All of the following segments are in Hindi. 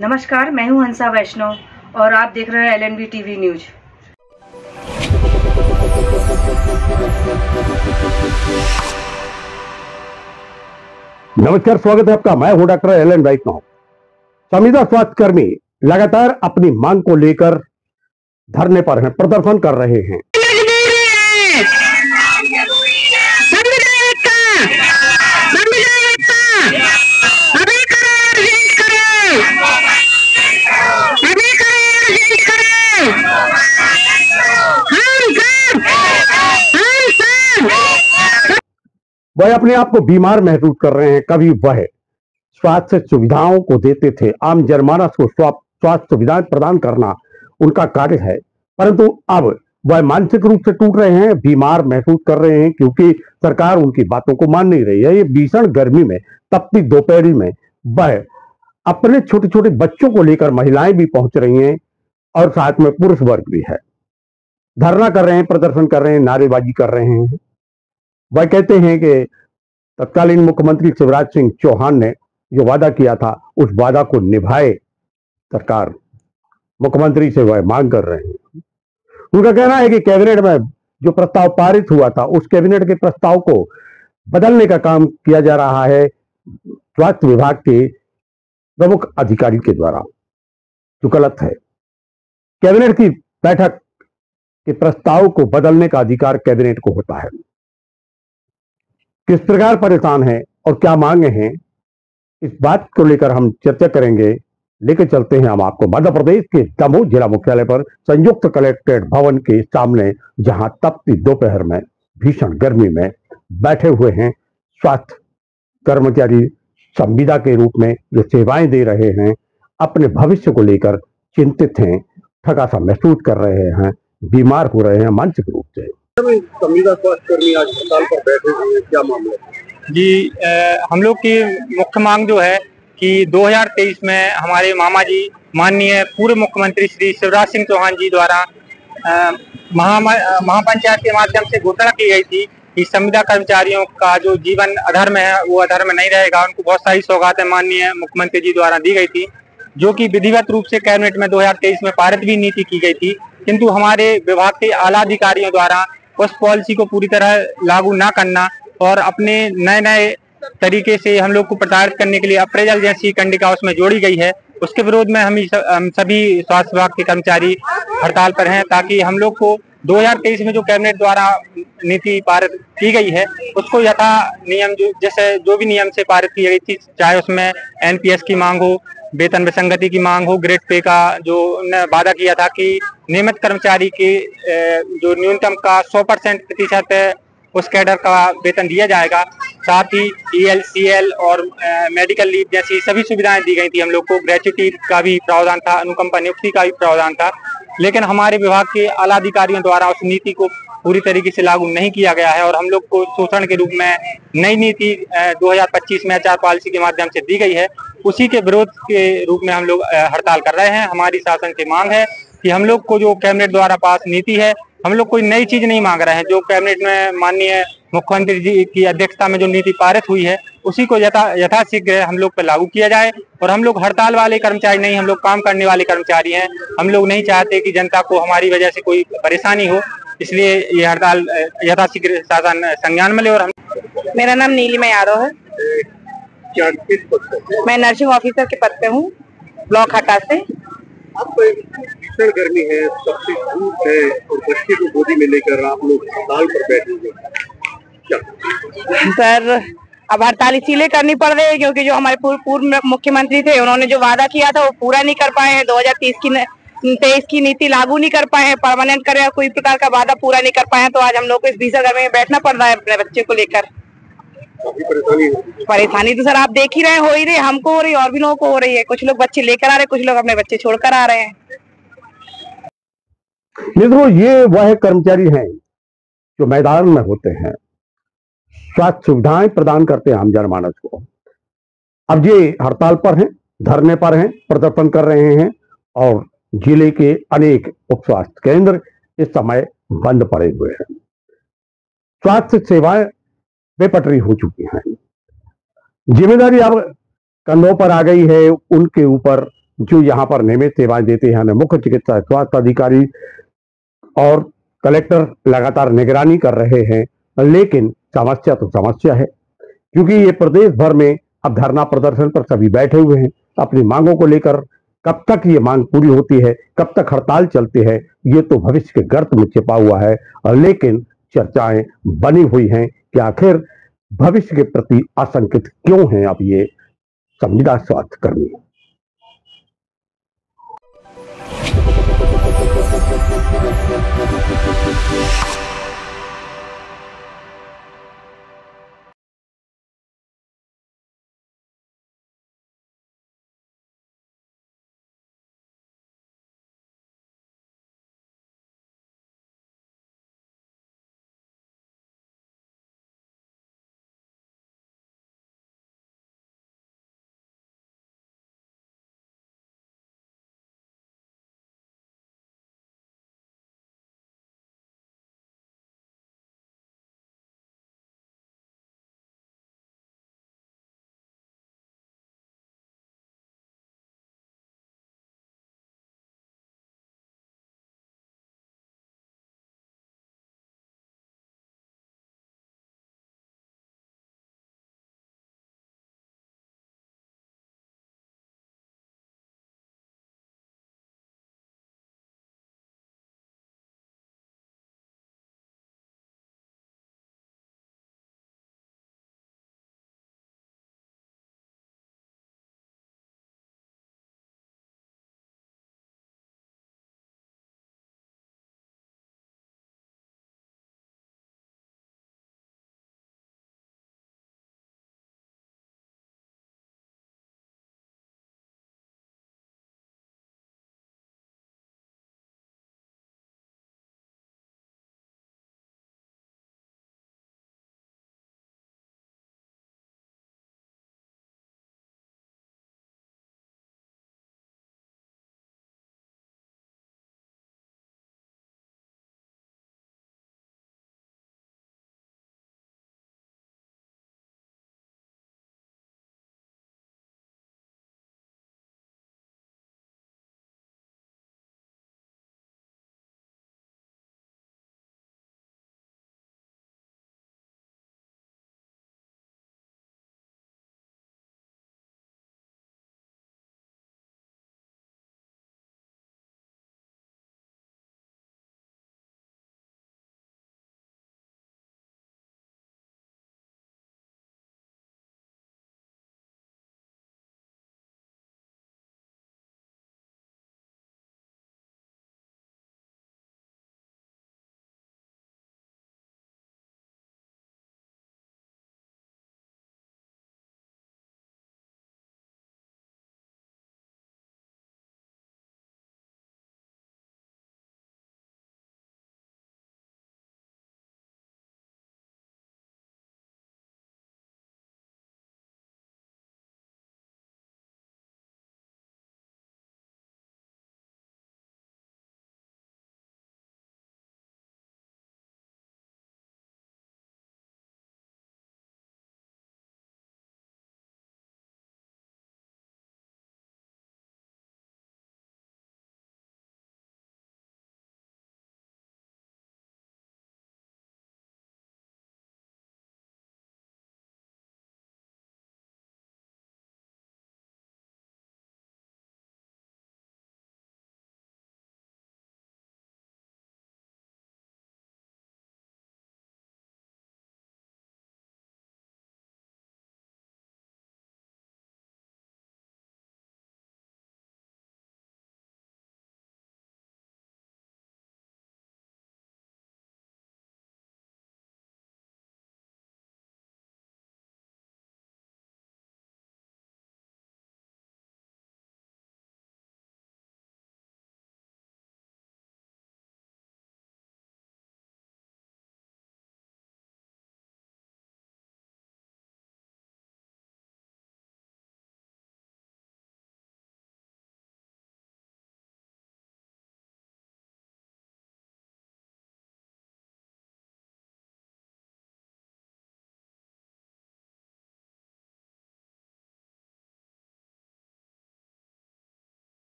नमस्कार, मैं हूं हंसा वैष्णव और आप देख रहे हैं एलएनबी टीवी न्यूज। नमस्कार, स्वागत है आपका। मैं हूं डॉक्टर एलन वैष्णव। संविदा स्वास्थ्यकर्मी लगातार अपनी मांग को लेकर धरने पर हैं, प्रदर्शन कर रहे हैं। वह अपने आप को बीमार महसूस कर रहे हैं। कभी वह स्वास्थ्य सुविधाओं को देते थे, आम जनमानस को स्वास्थ्य सुविधाएं प्रदान करना उनका कार्य है, परंतु अब वह मानसिक रूप से टूट रहे हैं, बीमार महसूस कर रहे हैं, क्योंकि सरकार उनकी बातों को मान नहीं रही है। ये भीषण गर्मी में, तपती दोपहरी में वह अपने छोटे छोटे बच्चों को लेकर महिलाएं भी पहुंच रही हैं और साथ में पुरुष वर्ग भी है। धरना कर रहे हैं, प्रदर्शन कर रहे हैं, नारेबाजी कर रहे हैं। वह कहते हैं कि तत्कालीन मुख्यमंत्री शिवराज सिंह चौहान ने जो वादा किया था, उस वादा को निभाए सरकार। मुख्यमंत्री से वह मांग कर रहे हैं। उनका कहना है कि कैबिनेट में जो प्रस्ताव पारित हुआ था, उस कैबिनेट के प्रस्ताव को बदलने का काम किया जा रहा है स्वास्थ्य विभाग के प्रमुख अधिकारी के द्वारा, जो गलत है। कैबिनेट की बैठक के प्रस्ताव को बदलने का अधिकार कैबिनेट को होता है। किस प्रकार परेशान है और क्या मांगे हैं, इस बात को लेकर हम चर्चा करेंगे। लेकर चलते हैं हम आपको मध्य प्रदेश के दमोह जिला मुख्यालय पर संयुक्त कलेक्ट्रेट भवन के सामने, जहां तपती दोपहर में भीषण गर्मी में बैठे हुए हैं स्वास्थ्य कर्मचारी। संविदा के रूप में जो सेवाएं दे रहे हैं, अपने भविष्य को लेकर चिंतित हैं, थका सा महसूस कर रहे हैं, बीमार हो रहे हैं मानसिक रूप से। संविदा स्वास्थ्यकर्मी आज हड़ताल पर बैठे हुए हैं, क्या मामला है? जी, हम लोग की मुख्य मांग जो है कि 2023 में हमारे मामा जी माननीय पूर्व मुख्यमंत्री श्री शिवराज सिंह चौहान जी द्वारा महापंचायत के माध्यम से घोषणा की गई थी कि संविदा कर्मचारियों का जो जीवन अधर्म है वो अधर्म नहीं रहेगा। उनको बहुत सारी सौगातें माननीय मुख्यमंत्री जी द्वारा दी गई थी, जो कि विधिवत रूप से कैबिनेट में 2023 में पारित भी नीति की गई थी, किंतु हमारे विभाग के आला अधिकारियों द्वारा उस पॉलिसी को पूरी तरह लागू ना करना और अपने नए नए तरीके से हम लोग को प्रताड़ित करने के लिए अप्रेजल जैसी कंडिका उसमें जोड़ी गई है, उसके विरोध में हम सभी स्वास्थ्य विभाग के कर्मचारी हड़ताल पर हैं, ताकि हम लोग को 2023 में जो कैबिनेट द्वारा नीति पारित की गई है उसको यथा नियम जो भी नियम से पारित की गई थी, चाहे उसमें एनपीएस की मांग हो, वेतन विसंगति की मांग हो, ग्रेड पे का जो वादा किया था कि नियमित कर्मचारी की जो न्यूनतम का 100% प्रतिशत उस कैडर का वेतन दिया जाएगा, साथ ही ईएल, सीएल और मेडिकल लीव जैसी सभी सुविधाएं दी गई थी। हम लोग को ग्रेच्युटी का भी प्रावधान था, अनुकंपा नियुक्ति का भी प्रावधान था, लेकिन हमारे विभाग के आला अधिकारियों द्वारा उस नीति को पूरी तरीके से लागू नहीं किया गया है और हम लोग को शोषण के रूप में नई नीति 2025 में एचआर पॉलिसी के माध्यम से दी गई है। उसी के विरोध के रूप में हम लोग हड़ताल कर रहे हैं। हमारी शासन से मांग है कि हम लोग को जो कैबिनेट द्वारा पास नीति है, हम लोग कोई नई चीज नहीं मांग रहे हैं। जो कैबिनेट में माननीय मुख्यमंत्री जी की अध्यक्षता में जो नीति पारित हुई है, उसी को यथाशीघ्र हम लोग पर लागू किया जाए। और हम लोग हड़ताल वाले कर्मचारी नहीं, हम लोग काम करने वाले कर्मचारी हैं। हम लोग नहीं चाहते कि जनता को हमारी वजह से कोई परेशानी हो, इसलिए ये हड़ताल यथाशीघ्र शासन संज्ञान में ले। और मेरा नाम नीलिमा यादव है। क्या किस पद पर? मैं नर्सिंग ऑफिसर के पद पे हूँ, ब्लॉक हटा से। भीषण गर्मी है, सबसे धूप है और बच्चे को गोदी में लेकर आप लोग हड़ताल पर बैठे हुए हैं, क्या? सर, अब हड़ताल इसीलिए करनी पड़ रही है क्योंकि जो हमारे पूर्व मुख्यमंत्री थे, उन्होंने जो वादा किया था वो पूरा नहीं कर पाए हैं। 2023 की नीति लागू नहीं कर पाए हैं, परमानेंट करे, कोई प्रकार का वादा पूरा नहीं कर पाए हैं। तो आज हम लोग को इस भीषण गर्मी में बैठना पड़ रहा है अपने बच्चे को लेकर। परेशानी तो सर आप देख ही रहे, हो ही रही, हमको हो रही, और भी लोगों को हो रही है। कुछ लोग बच्चे लेकर आ रहे हैं, कुछ लोग अपने बच्चे छोड़कर आ रहे हैं। मित्रों, ये वह कर्मचारी हैं जो मैदान में होते हैं, स्वास्थ्य सुविधाएं प्रदान करते हैं आम जनमानस को। अब ये हड़ताल पर हैं, धरने पर हैं, प्रदर्शन कर रहे हैं और जिले के अनेक उप स्वास्थ्य केंद्र इस समय बंद पड़े हुए हैं। स्वास्थ्य सेवाएं बेपटरी हो चुकी हैं। जिम्मेदारी अब कंधों पर आ गई है, उनके ऊपर जो यहाँ पर नियमित सेवाएं देते हैं, मुख्य चिकित्सा स्वास्थ्य अधिकारी और कलेक्टर लगातार निगरानी कर रहे हैं। लेकिन समस्या तो समस्या है, क्योंकि ये प्रदेश भर में अब धरना प्रदर्शन पर सभी बैठे हुए हैं अपनी मांगों को लेकर। कब तक ये मांग पूरी होती है, कब तक हड़ताल चलती है, ये तो भविष्य के गर्त में छिपा हुआ है। लेकिन चर्चाएं बनी हुई हैं कि आखिर भविष्य के प्रति आशंकित क्यों हैं अब ये संविदा स्वास्थ्य कर्मी।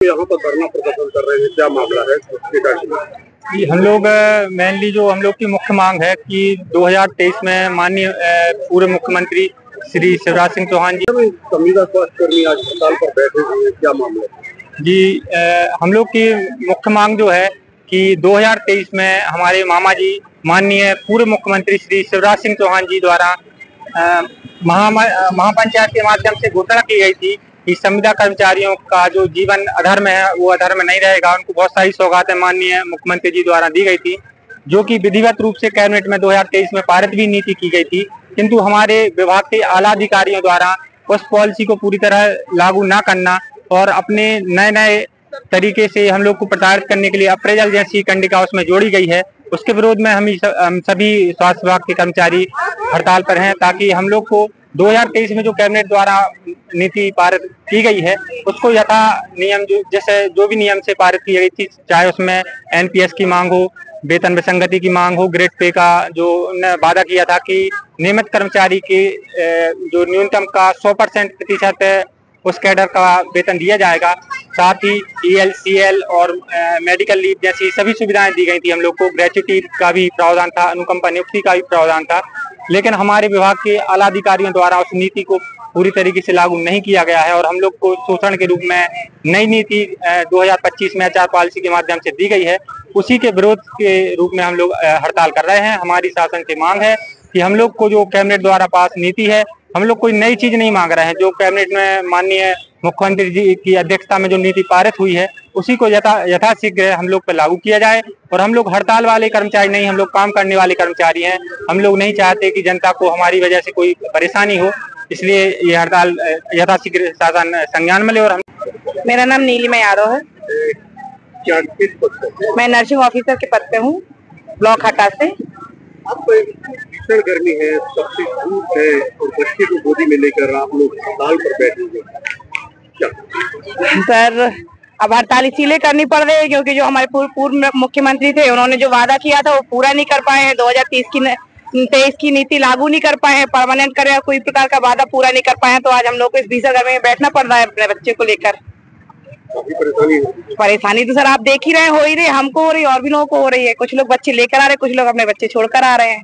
आपके यहाँ पर धरना प्रदर्शन कर रहे हैं, क्या मामला है? जी, हम लोग मेनली जो हम लोग की मुख्य मांग है कि 2023 में माननीय पूर्व मुख्यमंत्री श्री शिवराज सिंह चौहान जी संविदा स्वास्थ्यकर्मी आज हड़ताल पर बैठे हुए हैं, क्या मामला है? जी, हम लोग की मुख्य मांग जो है कि 2023 में हमारे मामा जी माननीय पूर्व मुख्यमंत्री श्री शिवराज सिंह चौहान जी द्वारा महापंचायत के माध्यम से घोषणा की गई थी कि संविदा कर्मचारियों का जो जीवन अधर्म है वो अधर्म नहीं रहेगा। उनको बहुत सारी सौगातें माननीय मुख्यमंत्री जी द्वारा दी गई थी, जो कि विधिवत रूप से कैबिनेट में 2023 में पारित भी नीति की गई थी, किंतु हमारे विभाग के आला अधिकारियों द्वारा उस पॉलिसी को पूरी तरह लागू न करना और अपने नए नए तरीके से हम लोग को प्रताड़ित करने के लिए अप्रेजल जैसी कंडिका उसमें जोड़ी गई है, उसके विरोध में हम सभी स्वास्थ्य विभाग के कर्मचारी हड़ताल पर हैं, ताकि हम लोग को 2023 में जो कैबिनेट द्वारा नीति पारित की गई है उसको यथा नियम जो भी नियम से पारित की गई थी, चाहे उसमें एनपीएस की मांग हो, वेतन विसंगति की मांग हो, ग्रेड पे का जो उन्होंने वादा किया था कि नियमित कर्मचारी के जो न्यूनतम का 100% उस कैडर का वेतन दिया जाएगा, साथ ही ELCL और मेडिकल लीव जैसी सभी सुविधाएं दी गई थी। हम लोग को ग्रेच्युटी का भी प्रावधान था, अनुकंपा नियुक्ति का भी प्रावधान था, लेकिन हमारे विभाग के आला अधिकारियों द्वारा उस नीति को पूरी तरीके से लागू नहीं किया गया है और हम लोग को शोषण के रूप में नई नीति 2025 में HR पॉलिसी के माध्यम से दी गई है। उसी के विरोध के रूप में हम लोग हड़ताल कर रहे हैं। हमारी शासन से मांग है कि हम लोग को जो कैबिनेट द्वारा पास नीति है, हम लोग कोई नई चीज नहीं मांग रहे हैं। जो कैबिनेट में माननीय मुख्यमंत्री जी की अध्यक्षता में जो नीति पारित हुई है उसी को यथाशीघ्र हम लोग पर लागू किया जाए। और हम लोग हड़ताल वाले कर्मचारी नहीं, हम लोग काम करने वाले कर्मचारी हैं। हम लोग नहीं चाहते कि जनता को हमारी वजह से कोई परेशानी हो, इसलिए ये हड़ताल यथाशीघ्र शासन संज्ञान में ले। और मेरा नाम नीलिमा यादव है। क्या किस पद पर? मैं नर्सिंग ऑफिसर के पद पे हूँ, ब्लॉक हटा से। अब भीषण गर्मी है, सबसे धूप है और बच्चे को गोदी में लेकर आप लोग हड़ताल पर बैठे हुए हैं, क्या? सर, अब हड़ताल इसीलिए करनी पड़ रही है क्योंकि जो हमारे पूर्व मुख्यमंत्री थे उन्होंने जो वादा किया था वो पूरा नहीं कर पाए हैं। 2023 की नीति लागू नहीं कर पाए हैं, परमानेंट करे, कोई प्रकार का वादा पूरा नहीं कर पाए हैं। तो आज हम लोग को इस भीषण गर्मी में बैठना पड़ रहा है अपने बच्चे को लेकर। परेशानी तो सर आप देख ही रहे, हो ही रही, हमको हो रही और भी लोगों को हो रही है। कुछ लोग बच्चे लेकर आ रहे हैं, कुछ लोग अपने बच्चे छोड़कर आ रहे हैं।